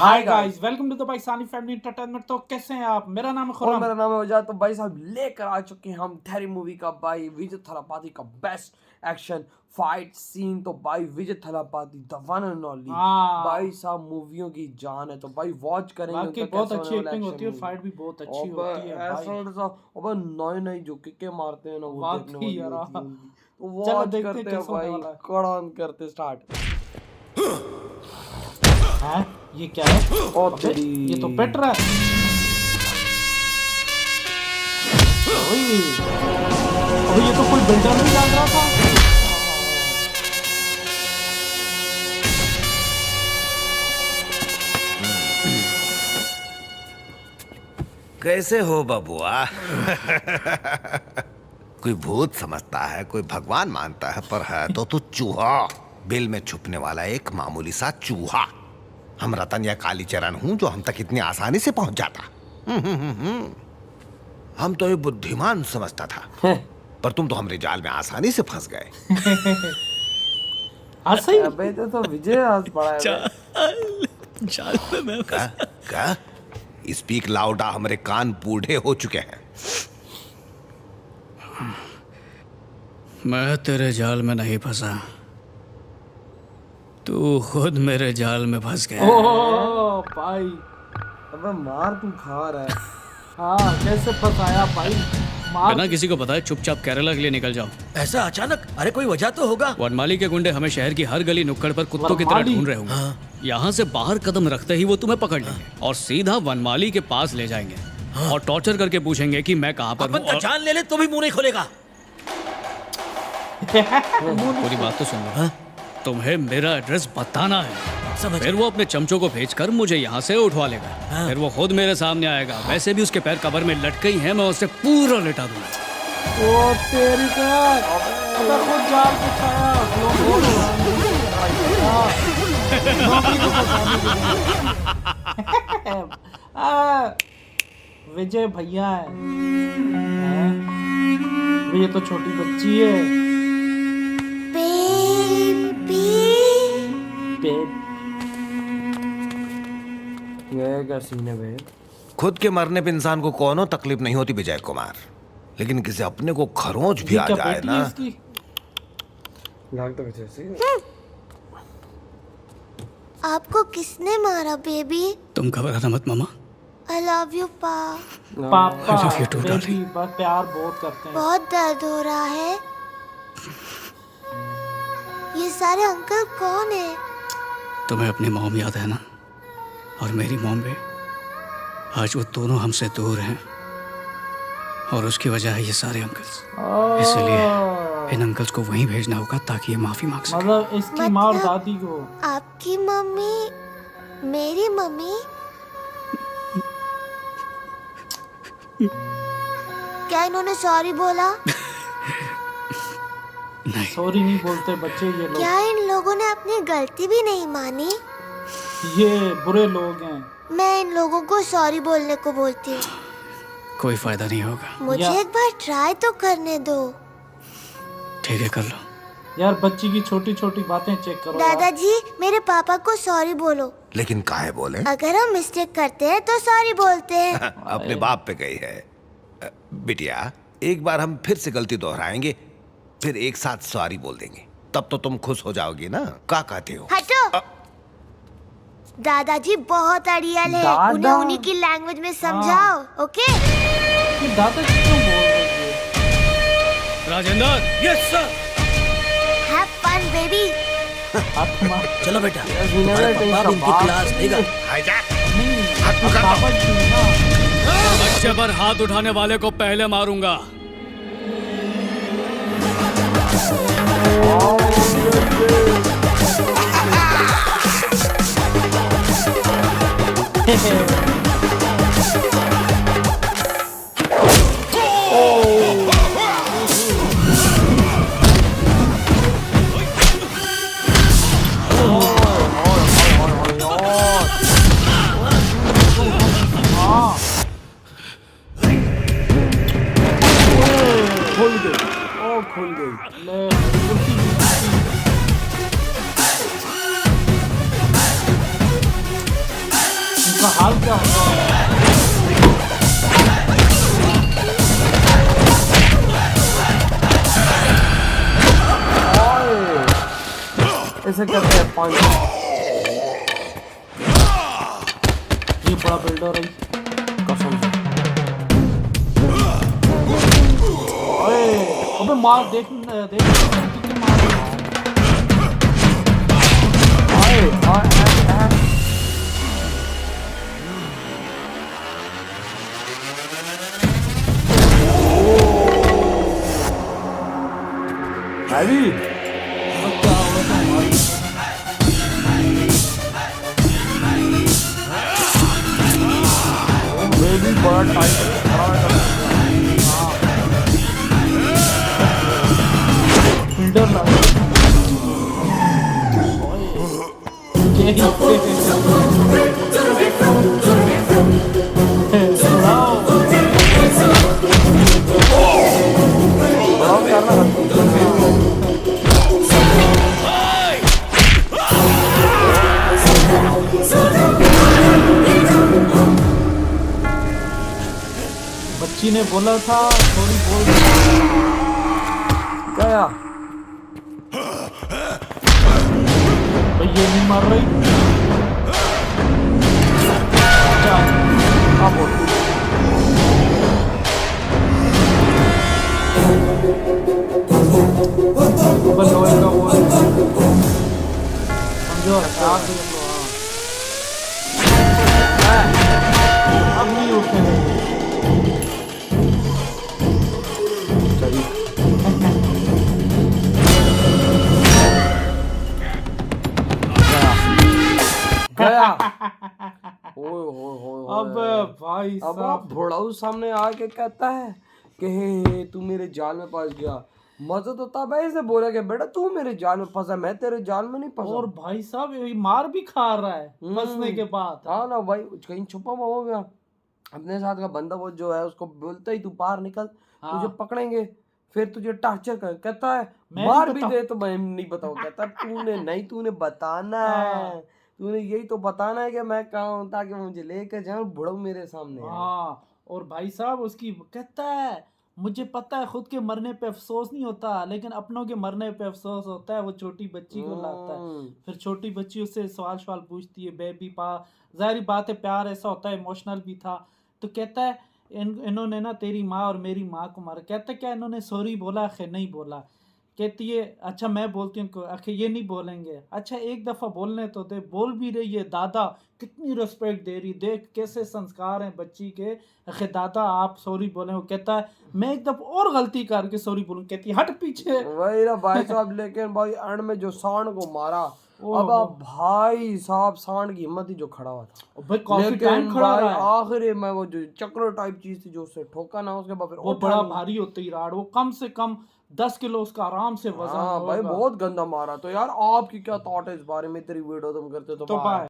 Hi guys, welcome to the Pakistani family entertainment. तो कैसे हैं आप? मेरा नाम है और खुर्रम। मेरा नाम है वजाद। तो भाई साहब लेकर आ चुके हैं हम थेरी मूवी का भाई विजय थालापति का बेस्ट एक्शन फाइट सीन। तो भाई Vijay Thalapathy the one and only भाई साहब मूवियों की जान है। तो भाई वॉच करेंगे वाकई उनका बहुत कैसा अच्छी होने वाला एक्टिंग होती है, एक्शन फाइट भी बहुत अच्छी मूवी। होती है भाई। ऐसा अब नए नए जो किके मारते हैं ना वो देखने वाकई वाली यार, होती है उनकी। तो चलो वॉच देखते हैं करते हैं कैसा होने भाई, वाला है। कड़ान करते स्टार्ट। हैं? ये क्या है? ओ अबे, तेरी ये तो पेट रहा है। ओए, अबे ये तो कोई बिल्डर नहीं जान रहा था। कैसे हो बबुआ? कोई भूत समझता है, कोई भगवान मानता है, पर है तो तू चूहा, बिल में छुपने वाला एक मामूली सा चूहा। हम रतन या कालीचरण हूं जो हम तक इतनी आसानी से पहुंच जाता। हम तो ये बुद्धिमान समझता था, पर तुम तो हमरे जाल में आसानी से फंस गए। सही। अबे तो विजय आज पड़ा है जाल में मैं क्या? स्पीक लाउडा, हमारे कान बूढ़े हो चुके हैं। मैं तेरे जाल में नहीं फंसा, तू खुद मेरे जाल में फंस गया। ओ भाई, अबे मार तू खा रहा है। हाँ कैसे फंसाया भाई, मार। बिना किसी को बताए चुपचाप केरला के लिए निकल जाओ। ऐसा अचानक? अरे कोई वजह तो होगा। वनमाली के गुंडे हमें शहर की हर गली नुक्कड़ पर कुत्तों की तरह वनमाली? ढूंढ रहे होंगे। यहाँ से बाहर कदम रखते ही वो तुम्हें पकड़ लेंगे और सीधा वनमाली के पास ले जाएंगे और टॉर्चर करके पूछेंगे कि मैं कहाँ पर अपन हूँ। का और जान ले ले तो भी मुंह नहीं खोलेगा। पूरी बात तो सुन लो। तुम्हें मेरा एड्रेस बताना है, समझ फिर वो अपने चमचों को भेजकर मुझे यहाँ से उठवा लेगा। फिर वो खुद मेरे सामने आएगा। वैसे भी उसके पैर कबर में लटके ही हैं, मैं उसे पूरा लिटा दूंगा। ओ तेरी का, अबे खुद जाल पे छाया। नौकरी को विजय भैया है। ये तो छोटी बच्ची है। ये क्या सीन है भाई? खुद के मरने पे इंसान को कोनो तकलीफ नहीं होती विजय कुमार, लेकिन किसी अपने को खरोंच भी आ क्या जाए बेटी ना। है इसकी? लगता है जैसे आपको किसने मारा बेबी? तुम घबराना मत मामा। आई लव यू पा। पापा I love you too, baby बस प्यार बहुत करते हैं। बहुत दर्द हो रहा है। ये सारे अंकल कौन है? तुम्हें अपनी मॉम याद है ना? और मेरी मॉम भी। आज वो दोनों हमसे दूर हैं और उसकी वजह है ये सारे अंकल्स। इसलिए इन अंकल्स को वहीं भेजना होगा ताकि ये माफी मांग सके। मतलब इसकी माँ और मतलब- दादी को। आपकी मम्मी मेरी मम्मी? क्या इन्होंने सॉरी बोला? नहीं, सॉरी नहीं बोलते बच्चे ये लोग। क्या इन लोगों ने अपनी गलती भी नहीं मानी? ये बुरे लोग हैं। मैं इन लोगों को सॉरी बोलने को बोलती हूँ। कोई फायदा नहीं होगा। मुझे या- एक बार ट्राई तो करने दो। ठीक है, कर लो। यार बच्ची की छोटी छोटी बातें चेक करो। दादाजी मेरे पापा को सॉरी बोलो। लेकिन काहे बोले? अगर हम मिस्टेक करते हैं तो सॉरी बोलते हैं। अपने बाप पे गई है। बिटिया, एक बार हम फिर से गलती दोहराएंगे, फिर एक साथ सॉरी बोल देंगे, तब तो तुम खुश हो जाओगी ना। क्या कहते हो? हटो। दादाजी बहुत अड़ियल है, दादा? उन्हें उन्हीं की लैंग्वेज में समझाओ। ओके? ये दादा क्यों बोल रही है? Rajendra, yes sir. Have fun baby. हाथ मार। चलो बेटा, सीन है तुम्हारा भाई, पापा भी इसका इनकी बाप क्लास लेगा। नहीं, हाथ अब पकड़ लो। पापा जी ना। बच्चे पर हाथ उठाने वाले को पहले मारूंगा। खुल गई। ले, कुर्सी की कुर्सी। उसका हाल क्या होगा। इसे कहते हैं पंच। ये बड़ा बिल्डर है कसम से। ओए अबे मार देख देख कितनी मार रही है। हैवी अब क्या होगा तो मार। बेबी बड़ा टाइट बिल्डर लग बच्ची ने बोला था थोड़ी बोल गया। भाई ये नहीं मार रही। क्या हाँ बोल। बस लोहे का वो है। समझो आप देख लो। हाँ अब नहीं उठने गया। ओए होए अब भाई अब साहब आप भोड़ाऊ सामने आके कहता है कि हे तू मेरे जाल में फंस गया। मजा तो तब है इसे बोला कि बेटा तू मेरे जाल में फंसा, मैं तेरे जाल में नहीं फंसा। और भाई साहब ये मार भी खा रहा है फंसने के बाद। हाँ ना भाई, कहीं छुपा हुआ हो गया। अपने साथ का बंदा वो जो है उसको बोलता ही तू बाहर निकल, तुझे पकड़ेंगे, फिर तुझे टॉर्चर कर। कहता है मैं मार नहीं भी दे तो मैं नहीं बताऊँ। कहता है तूने नहीं, तूने बताना है, तूने यही तो बताना है कि मैं कहाँ हूँ ताकि मुझे लेकर जाऊँ। बुढ़ऊ मेरे सामने है। हाँ और भाई साहब उसकी कहता है मुझे पता है खुद के मरने पे अफसोस नहीं होता लेकिन अपनों के मरने पे अफसोस होता है। वो छोटी बच्ची को लाता है, फिर छोटी बच्ची उससे सवाल पूछती है बेबी पा। जाहिर बात है प्यार ऐसा होता है, इमोशनल भी था। तो कहता है इन्होंने ना तेरी माँ और मेरी माँ को मारा। कहता है क्या इन्होंने सॉरी बोला? आखिर नहीं बोला। कहती है अच्छा मैं बोलती हूँ। आखिर ये नहीं बोलेंगे। अच्छा एक दफ़ा बोलने तो दे। बोल भी रही है। दादा कितनी रिस्पेक्ट दे रही, देख कैसे संस्कार हैं बच्ची के। आखिर दादा आप सॉरी बोले। वो कहता है मैं एक दफ़ा और गलती करके सॉरी बोलूँ। कहती है हट पीछे। वही ना भाई साहब। लेकिन भाई एंड में जो सांड को मारा, अब आप भाई साहब सांड की हिम्मत ही जो खड़ा हुआ था भाई काफी टाइम खड़ा रहा है। आखिर में वो जो चक्र टाइप चीज थी जो उससे ठोका ना, उसके बाद फिर वो बड़ा भारी होती राड। वो कम से कम 10 किलो उसका आराम से वजन हाँ भाई होगा। बहुत गंदा मारा। तो यार आपकी क्या थॉट है इस बारे में? तेरी वीडियो तुम करते तो तो बाय।